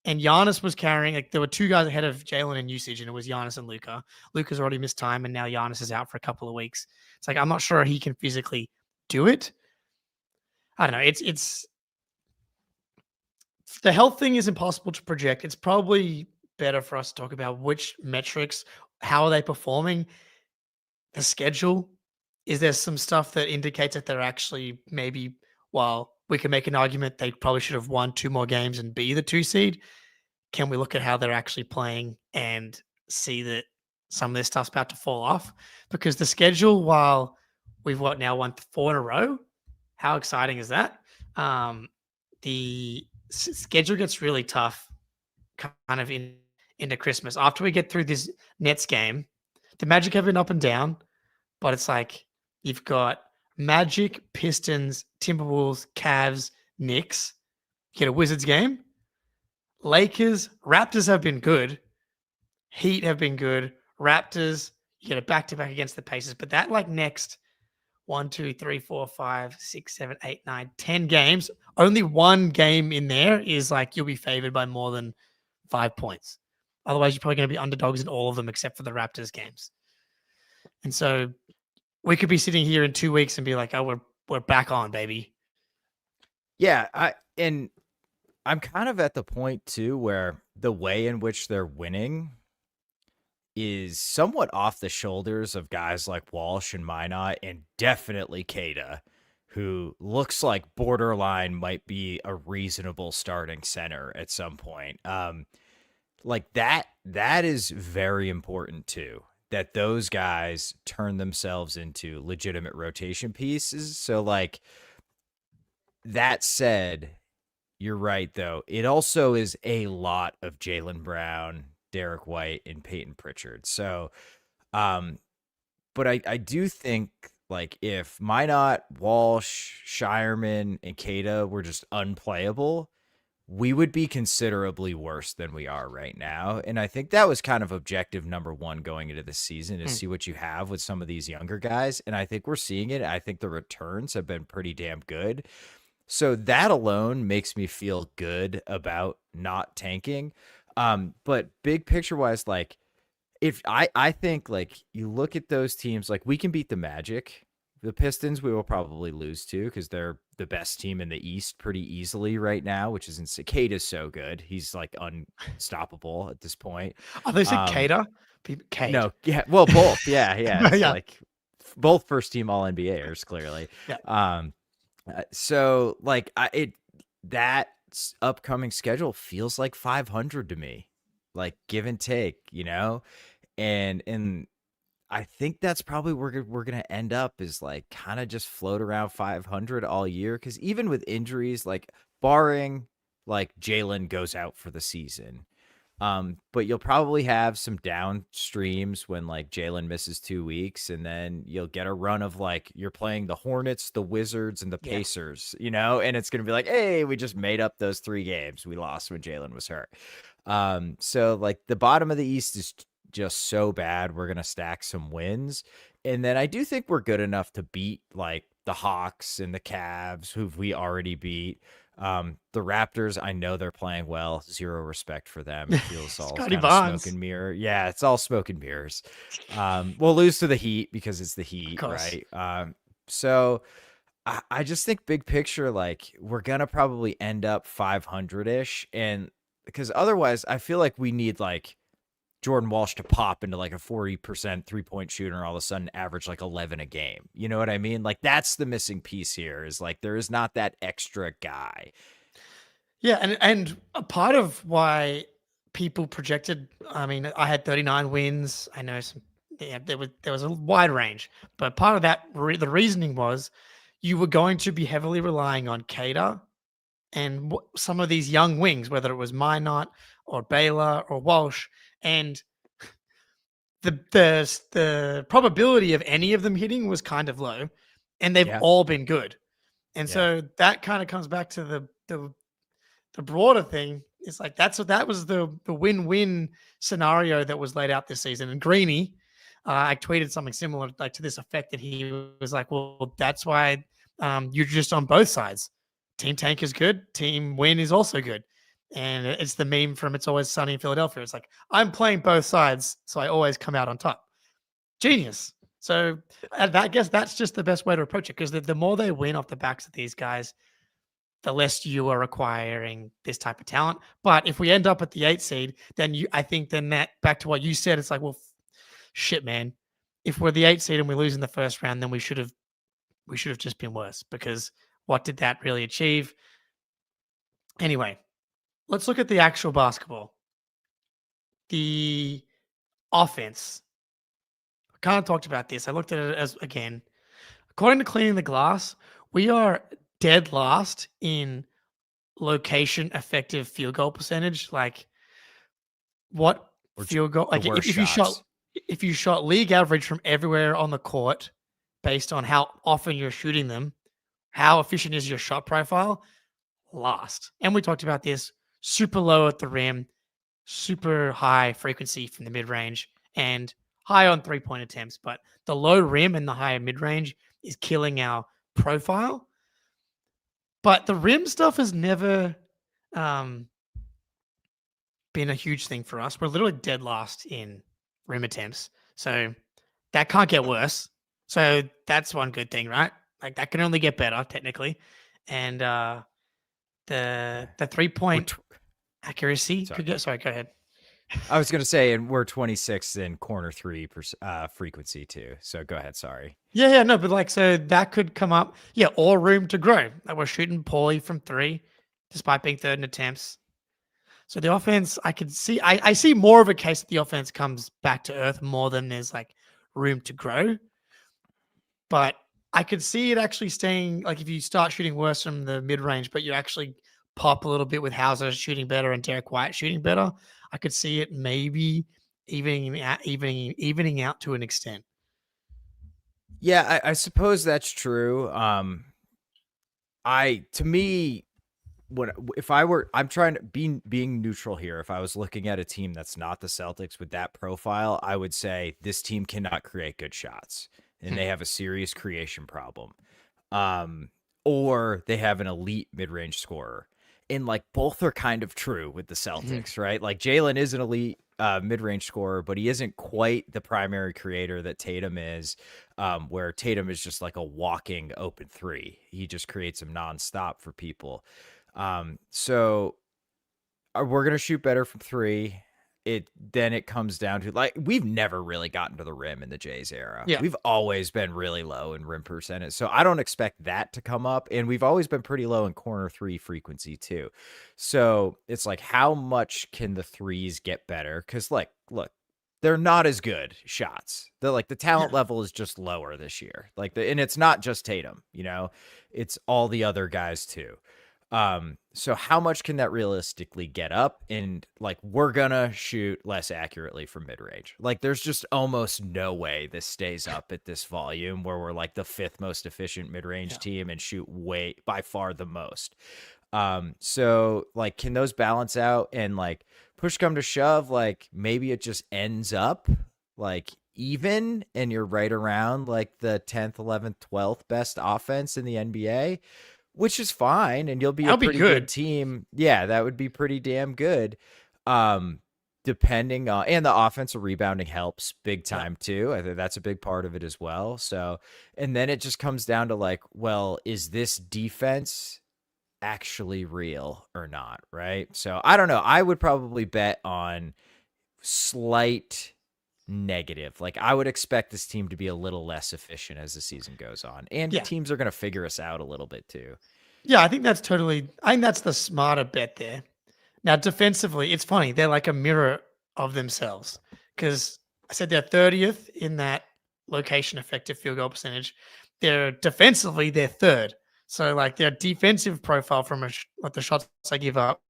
S2: And Giannis was carrying, like, there were 2 guys ahead of Jalen in usage, and it was Giannis and Luka. Luka's already missed time, and now Giannis is out for a couple of weeks. It's like, I'm not sure he can physically do it. I don't know. It's the health thing is impossible to project. It's probably better for us to talk about which metrics, how are they performing? The schedule is there some stuff that indicates that they're actually maybe, while we can make an argument they probably should have won 2 more games and be the 2 seed, can we look at how they're actually playing and see that some of this stuff's about to fall off? Because the schedule, while we've now won 4 in a row, how exciting is that? The schedule gets really tough kind of into Christmas. After we get through this Nets game, the Magic have been up and down, but it's like you've got Magic, Pistons, Timberwolves, Cavs, Knicks. You get a Wizards game. Lakers, Raptors have been good. Heat have been good. Raptors, you get a back-to-back against the Pacers. But that next 1, 2, 3, 4, 5, 6, 7, 8, 9, 10 games, only one game in there is you'll be favored by more than 5 points. Otherwise, you're probably going to be underdogs in all of them except for the Raptors games. And so we could be sitting here in 2 weeks and be like, oh, we're back on, baby.
S4: Yeah, I'm kind of at the point too where the way in which they're winning is somewhat off the shoulders of guys like Walsh and Minott and definitely Queta, who looks like borderline might be a reasonable starting center at some point. That is very important too, that those guys turn themselves into legitimate rotation pieces. So that said, you're right, though. It also is a lot of Jaylen Brown, Derrick White, and Payton Pritchard. So, but I do think if Minott, Walsh, Shireman, and Queta were just unplayable, we would be considerably worse than we are right now. And I think that was kind of objective number one going into the season, to see what you have with some of these younger guys. And I think we're seeing it. I think the returns have been pretty damn good. So that alone makes me feel good about not tanking. But big picture wise, if I think you look at those teams, we can beat the Magic. The Pistons we will probably lose to because they're the best team in the East pretty easily right now, which is insane. Queta's so good. He's unstoppable at this point.
S2: Oh, they said Queta? Cade.
S4: No, yeah. Well, both. Yeah.
S2: Yeah.
S4: Both first team all NBAers, clearly.
S2: Yeah.
S4: So that upcoming schedule feels like 500 to me, give and take, and I think that's probably where we're going to end up is kind of just float around 500 all year. Because even with injuries, barring Jaylen goes out for the season, but you'll probably have some downstreams when Jaylen misses 2 weeks, and then you'll get a run of you're playing the Hornets, the Wizards, and the Pacers, and it's going to be hey, we just made up those 3 games we lost when Jaylen was hurt. So the bottom of the East is just so bad. We're going to stack some wins. And then I do think we're good enough to beat the Hawks and the Cavs, who we already beat. The Raptors, I know they're playing well. Zero respect for them. It feels all kind of smoke and mirror. Yeah, it's all smoke and mirrors. We'll lose to the Heat because it's the Heat, right? So I just think big picture, we're gonna probably end up 500-ish, and because otherwise, I feel we need Jordan Walsh to pop into a 40% 3-point shooter and all of a sudden average 11 a game. You know what I mean? That's the missing piece here is there is not that extra guy.
S2: Yeah. And a part of why people projected, I had 39 wins. I know there was a wide range, but part of that, the reasoning was you were going to be heavily relying on Queta and some of these young wings, whether it was Minott or Baylor or Walsh. And the probability of any of them hitting was kind of low, and they've all been good. And so that kind of comes back to the broader thing. It's that was the win-win scenario that was laid out this season. And Greeny, I tweeted something similar to this effect, that he was well, that's why you're just on both sides. Team tank is good. Team win is also good. And it's the meme from It's Always Sunny in Philadelphia. It's I'm playing both sides, so I always come out on top. Genius. So I guess that's just the best way to approach it, because the more they win off the backs of these guys, the less you are requiring this type of talent. But if we end up at the 8 seed, then I think that back to what you said, it's well, shit, man. if we're the 8th seed and we lose in the first round, then we should have just been worse, because what did that really achieve? Anyway, let's look at the actual basketball. The offense. I kind of talked about this. I looked at it as, again, according to Cleaning the Glass, we are dead last in location effective field goal percentage. Like, what field goal? Like, if you shot league average from everywhere on the court based on how often you're shooting them, how efficient is your shot profile? Last. And we talked about this: super low at the rim, super high frequency from the mid range, and high on 3-point attempts. But the low rim and the higher mid range is killing our profile. But the rim stuff has never been a huge thing for us. We're literally dead last in rim attempts. So that can't get worse. So that's one good thing, right? Like, that can only get better, technically. And the 3-point accuracy could get. Sorry, go ahead.
S4: I was going to say, and we're 26th in corner 3 frequency too. So go ahead. Sorry.
S2: Yeah, no, but like, so that could come up. Yeah, or room to grow. Like, we're shooting poorly from 3, despite being 3rd in attempts. So the offense, I could see. I see more of a case that the offense comes back to earth more than there's like room to grow. But I could see it actually staying, like, if you start shooting worse from the mid range, but you actually pop a little bit with Hauser shooting better and Derrick White shooting better, I could see it maybe evening out to an extent.
S4: Yeah, I suppose that's true. To me, I'm trying to being neutral here. If I was looking at a team that's not the Celtics with that profile, I would say this team cannot create good shots, and they have a serious creation problem. Or they have an elite mid-range scorer. And like, both are kind of true with the Celtics, right? Like, Jalen is an elite mid-range scorer, but he isn't quite the primary creator that Tatum is, where Tatum is just like a walking open 3. He just creates them nonstop for people. So we're going to shoot better from 3. Then it comes down to, like, we've never really gotten to the rim in the Jays era.
S2: Yeah.
S4: We've always been really low in rim percentage. So I don't expect that to come up. And we've always been pretty low in corner 3 frequency too. So it's like, how much can the 3s get better? Because, like, look, they're not as good shots. They're like, the talent level is just lower this year. Like, and it's not just Tatum, it's all the other guys too. So how much can that realistically get up? And like, we're gonna shoot less accurately from mid-range. Like, there's just almost no way this stays up at this volume where we're like the 5th most efficient mid-range team and shoot by far the most. So like, can those balance out? And like, push come to shove, like, maybe it just ends up like even, and you're right around like the 10th, 11th, 12th best offense in the NBA. Which is fine, and you'll be a pretty good team. Yeah, that would be pretty damn good. Depending on, and the offensive rebounding helps big time too. I think that's a big part of it as well. So, and then it just comes down to like, well, is this defense actually real or not? Right. So I don't know. I would probably bet on slight negative. Like, I would expect this team to be a little less efficient as the season goes on, and teams are going to figure us out a little bit too.
S2: Yeah, I think that's the smarter bet there. Now, defensively, it's funny. They're like a mirror of themselves, because I said they're 30th in that location effective field goal percentage. They're 3rd. So like, their defensive profile from what the shots they give up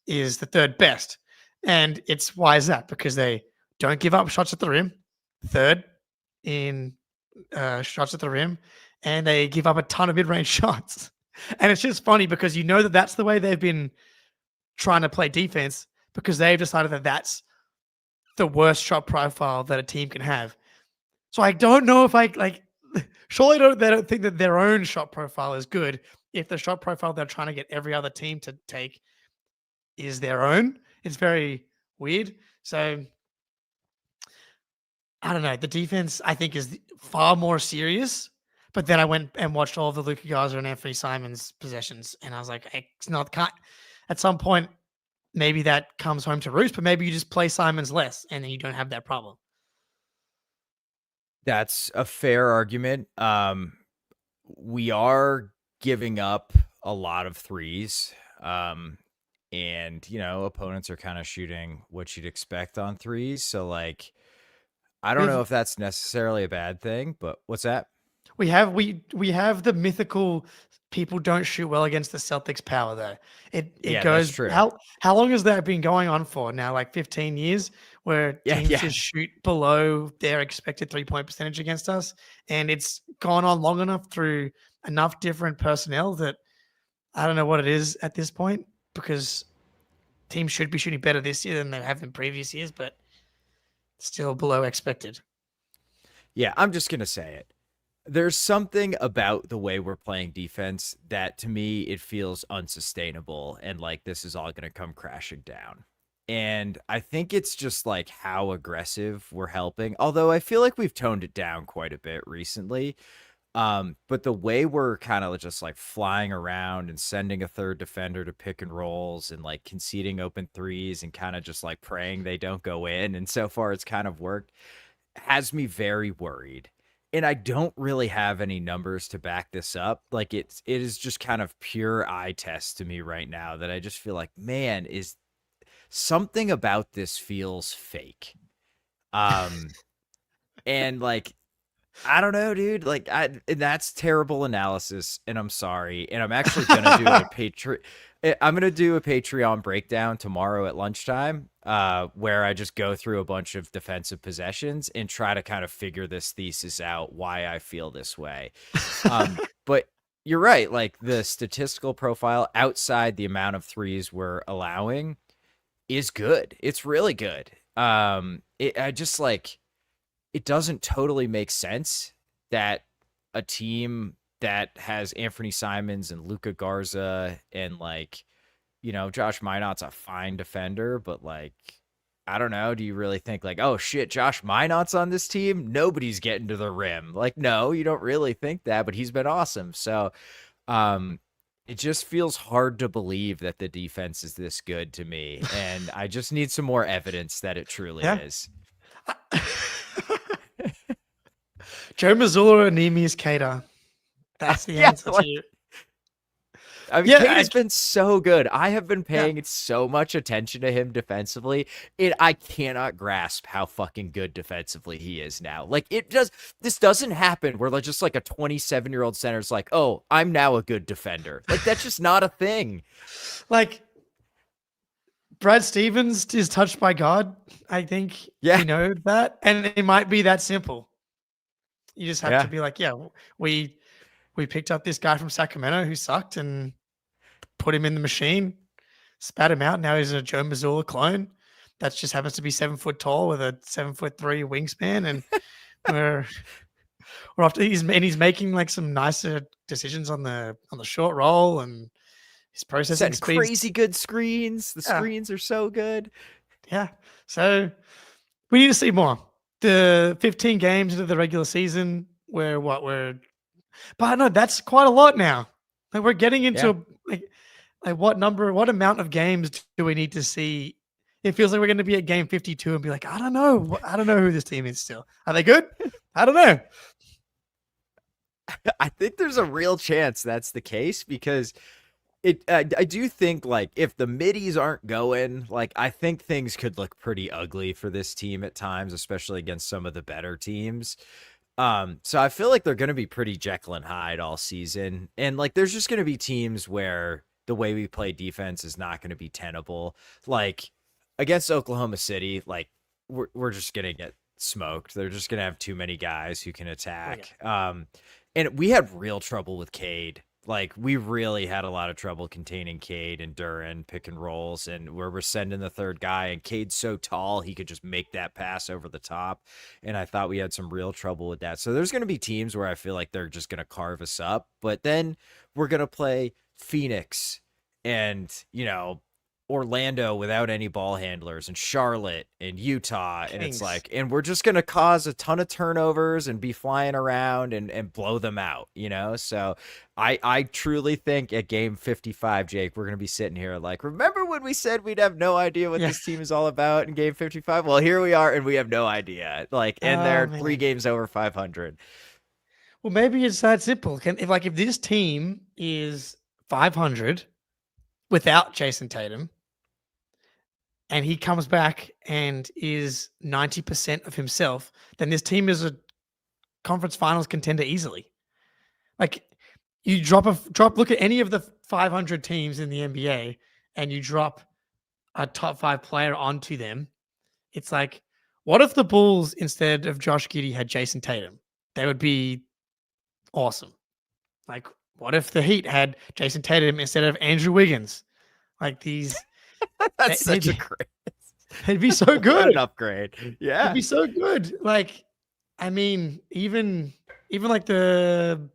S2: is the 3rd best. And why is that? Because they don't give up shots at the rim, 3rd in shots at the rim, and they give up a ton of mid-range shots. And it's just funny because that's the way they've been trying to play defense, because they've decided that that's the worst shot profile that a team can have. So I don't know if surely they don't think that their own shot profile is good if the shot profile they're trying to get every other team to take is their own. It's very weird. So I don't know. The defense, I think, is far more serious. But then I went and watched all of the Luka Garza and Anthony Simons possessions, and I was like, at some point, maybe that comes home to roost, but maybe you just play Simons less, and then you don't have that problem.
S4: That's a fair argument. We are giving up a lot of threes. And opponents are kind of shooting what you'd expect on threes. So like, I don't know if that's necessarily a bad thing, but what's that?
S2: We have the mythical people don't shoot well against the Celtics power though. It
S4: That's
S2: goes
S4: true.
S2: how long has that been going on for now? Like 15 years where teams just shoot below their expected 3-point percentage against us. And it's gone on long enough through enough different personnel that I don't know what it is at this point, because teams should be shooting better this year than they have in previous years, but still below expected.
S4: Yeah, I'm just going to say it. There's something about the way we're playing defense that to me, it feels unsustainable. And like, this is all going to come crashing down. And I think it's just like how aggressive we're helping. Although I feel like we've toned it down quite a bit recently. But the way we're kind of just like flying around and sending a third defender to pick and rolls and like conceding open threes and kind of just like praying they don't go in. And so far it's kind of worked, has me very worried. And I don't really have any numbers to back this up. Like it is just kind of pure eye test to me right now that I just feel like, man, is something about this feels fake. And like, I don't know, dude. Like, and that's terrible analysis, and I'm sorry. And I'm actually gonna do I'm gonna do a Patreon breakdown tomorrow at lunchtime, where I just go through a bunch of defensive possessions and try to kind of figure this thesis out, why I feel this way. But you're right. Like the statistical profile outside the amount of threes we're allowing is good. It's really good. I just like. It doesn't totally make sense that a team that has Anthony Simons and Luka Garza and like, Josh Minott's a fine defender, but like, I don't know. Do you really think like, oh shit, Josh Minott's on this team? Nobody's getting to the rim. Like, no, you don't really think that, but he's been awesome. So, it just feels hard to believe that the defense is this good to me. And I just need some more evidence that it truly is.
S2: Joe Mazzulla or Neemias Queta? That's the answer to you.
S4: I mean, Queta's been so good. I have been paying so much attention to him defensively. I cannot grasp how fucking good defensively he is now. Like this doesn't happen where like just like a 27-year-old center's like, oh, I'm now a good defender. Like that's just not a thing.
S2: Like Brad Stevens is touched by God. I think you know that, and it might be that simple. You just have to be like, we picked up this guy from Sacramento who sucked and put him in the machine, spat him out. Now he's a Joe Mazzulla clone that just happens to be 7 foot tall with a 7'3" wingspan, and we're after he's making like some nicer decisions on the short roll, and his processing speed.
S4: Crazy good screens. The screens are so good.
S2: Yeah. So we need to see more. The 15 games into the regular season, but no, that's quite a lot now. Like we're getting into like what amount of games do we need to see? It feels like we're going to be at game 52 and be like, I don't know who this team is still. Are they good? I don't know.
S4: I think there's a real chance that's the case because I do think like if the middies aren't going, like I think things could look pretty ugly for this team at times, especially against some of the better teams. So I feel like they're going to be pretty Jekyll and Hyde all season. And like, there's just going to be teams where the way we play defense is not going to be tenable. Like against Oklahoma City, like we're just going to get smoked. They're just going to have too many guys who can attack. And we had real trouble with Cade. Like we really had a lot of trouble containing Cade and Duren pick and rolls, and where we're sending the third guy, and Cade's so tall he could just make that pass over the top. And I thought we had some real trouble with that. So there's going to be teams where I feel like they're just going to carve us up, but then we're going to play Phoenix and Orlando without any ball handlers, and Charlotte and Utah, and it's
S2: Kings.
S4: like, and we're just gonna cause a ton of turnovers and be flying around and blow them out, you know. So I truly think at game 55, Jake, we're gonna be sitting here like, remember when we said we'd have no idea what this team is all about in game 55? Well, here we are, and we have no idea. Like, and they're 3 games over 500.
S2: Well, maybe it's that simple. If this team is 500 without Jason Tatum, and he comes back and is 90% of himself, then this team is a conference finals contender easily. Like, you look at any of the 500 teams in the NBA and you drop a top 5 player onto them. It's like, what if the Bulls, instead of Josh Giddey, had Jason Tatum? They would be awesome. Like, what if the Heat had Jason Tatum instead of Andrew Wiggins? Like, these...
S4: That's such a great.
S2: It'd be so good.
S4: An upgrade. Yeah.
S2: It'd be so good. Like, I mean, even like the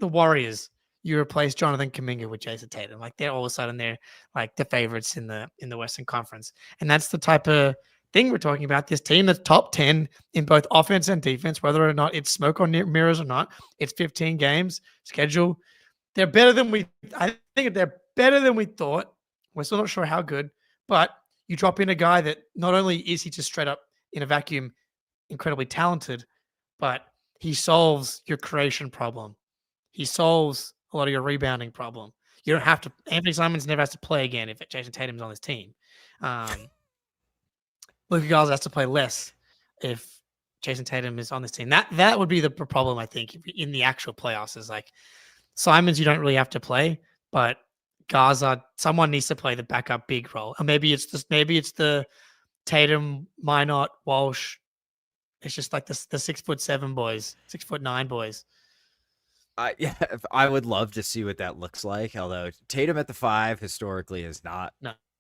S2: Warriors, you replace Jonathan Kuminga with Jason Tatum. Like, they're all of a sudden they're like the favorites in the Western Conference. And that's the type of thing we're talking about. This team that's top 10 in both offense and defense, whether or not it's smoke or mirrors or not. It's 15 games schedule. They're better than I think they're better than we thought. We're still not sure how good, but you drop in a guy that not only is he just straight up in a vacuum incredibly talented, but he solves your creation problem. He solves a lot of your rebounding problem. You don't have to. Anthony Simons never has to play again if Jason Tatum's on his team. Luka Garza has to play less if Jason Tatum is on this team. That would be the problem, I think, in the actual playoffs. Is like, Simons, you don't really have to play, but Garza, someone needs to play the backup big role. Or maybe it's the Tatum, Minott, Walsh. It's just like the 6'7" boys, 6'9" boys.
S4: Yeah, I would love to see what that looks like. Although Tatum at the 5 historically has not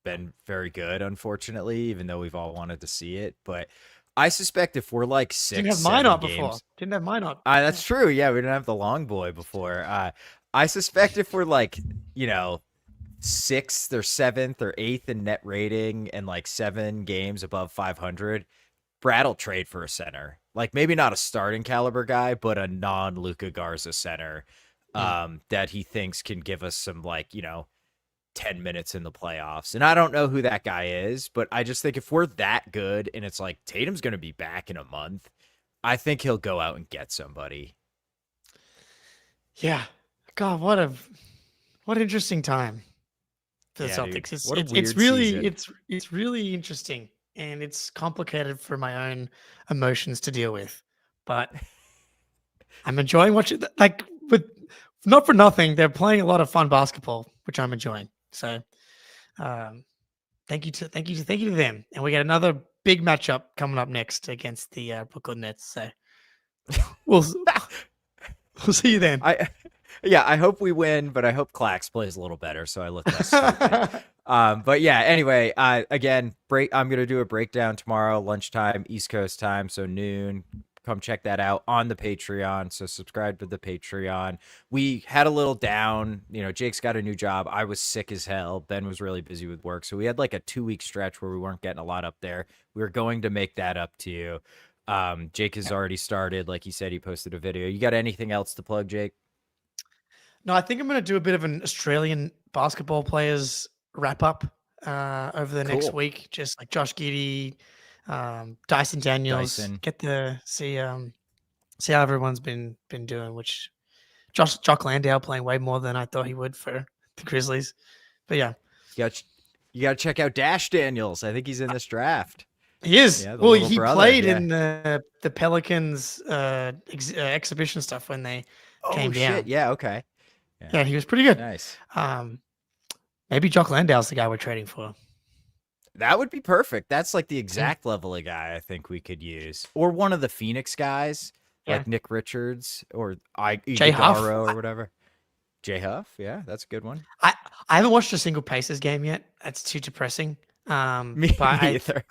S4: been very good, unfortunately, even though we've all wanted to see it. But I suspect if we're like 6,
S2: didn't have Minott before. Didn't have Minott.
S4: That's true. Yeah, we didn't have the long boy before. I suspect if we're like, 6th or 7th or 8th in net rating and like 7 games above 500, Brad will trade for a center. Like, maybe not a starting caliber guy, but a non-Luka Garza center that he thinks can give us some 10 minutes in the playoffs. And I don't know who that guy is, but I just think if we're that good and it's like Tatum's going to be back in a month, I think he'll go out and get somebody.
S2: Yeah. God, what an interesting time for the Celtics. Dude, it's really interesting, and it's complicated for my own emotions to deal with. But I'm enjoying watching. Like, not for nothing, they're playing a lot of fun basketball, which I'm enjoying. So, thank you to them. And we got another big matchup coming up next against the Brooklyn Nets. So, we'll see you then.
S4: I hope we win, but I hope Clax plays a little better, so I look less stupid. But yeah, anyway, again, I'm going to do a breakdown tomorrow, lunchtime, East Coast time, so noon. Come check that out on the Patreon. So subscribe to the Patreon. We had a little down. Jake's got a new job. I was sick as hell. Ben was really busy with work. So we had like a 2-week stretch where we weren't getting a lot up there. We were going to make that up to you. Jake has already started. Like he said, he posted a video. You got anything else to plug, Jake?
S2: No, I think I'm going to do a bit of an Australian basketball players wrap up over the next week. Just like Josh Giddey, Dyson Daniels, get to see how everyone's been doing. Which Jock Landale playing way more than I thought he would for the Grizzlies. But yeah,
S4: you got to check out Dash Daniels. I think he's in this draft.
S2: He is. Yeah, well, he played in the Pelicans exhibition stuff when they came down.
S4: Yeah, okay.
S2: Yeah, he was pretty good.
S4: Nice.
S2: Maybe Jock Landale's the guy we're trading for.
S4: That would be perfect. That's like the exact level of guy I think we could use. Or one of the Phoenix guys, like Nick Richards or
S2: Jay Huff
S4: or whatever. Jay Huff, yeah, that's a good one.
S2: I haven't watched a single Pacers game yet. That's too depressing.
S4: Me either.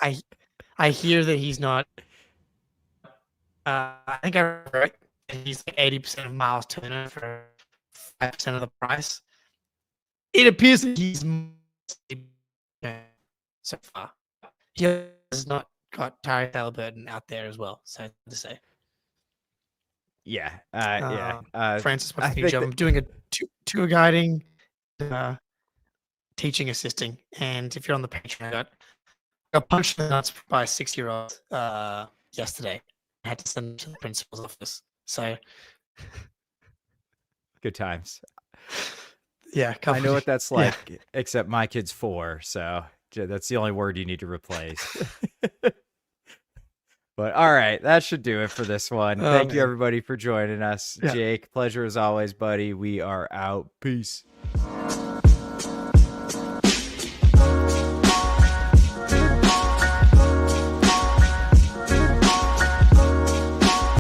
S2: I hear that he's not. I think I read he's like 80% of Miles Turner for 5% of the price. It appears that he's so far. He has not got Tyrese Halliburton out there as well. So to say,
S4: I
S2: Francis, what
S4: think
S2: I'm doing a tour guiding, teaching assisting, and if you're on the Patreon, I got punched in the nuts by a 6-year-old yesterday. I had to send them to the principal's office. So
S4: good times.
S2: Yeah,
S4: I know what that's like, except my kid's 4, so that's the only word you need to replace. But all right, that should do it for this one. Thank you, everybody, for joining us. Jake, pleasure as always, buddy. We are out. Peace.